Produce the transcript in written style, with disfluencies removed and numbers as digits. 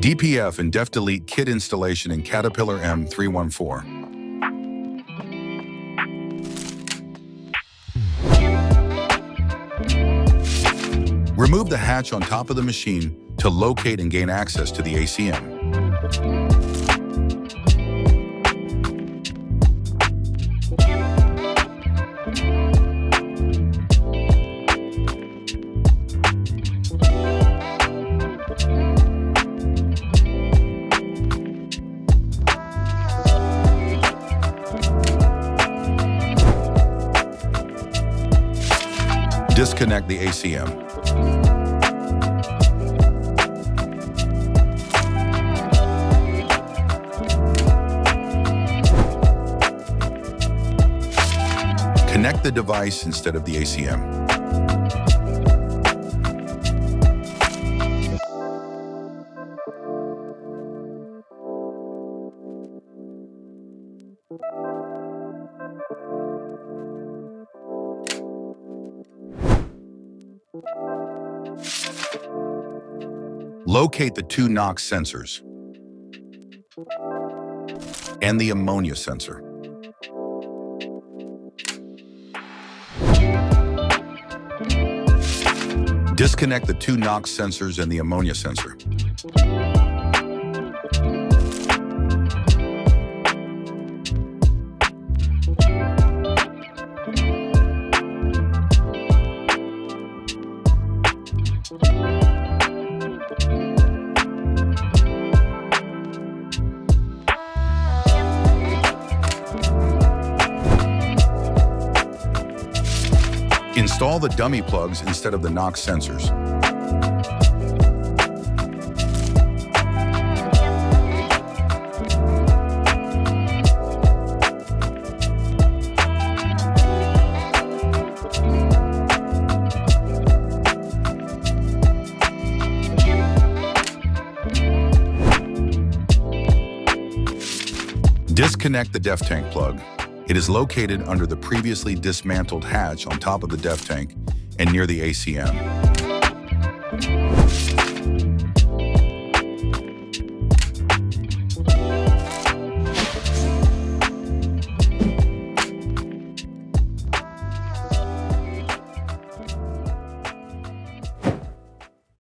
DPF and DEF Delete Kit installation in Caterpillar M314. Remove the hatch on top of the machine to locate and gain access to the ACM. Disconnect the ACM. Connect the device instead of the ACM. Locate the two NOx sensors and the ammonia sensor. Disconnect the two NOx sensors and the ammonia sensor. Install the dummy plugs instead of the NOx sensors. Disconnect the DEF tank plug. It is located under the previously dismantled hatch on top of the DEF tank and near the ACM.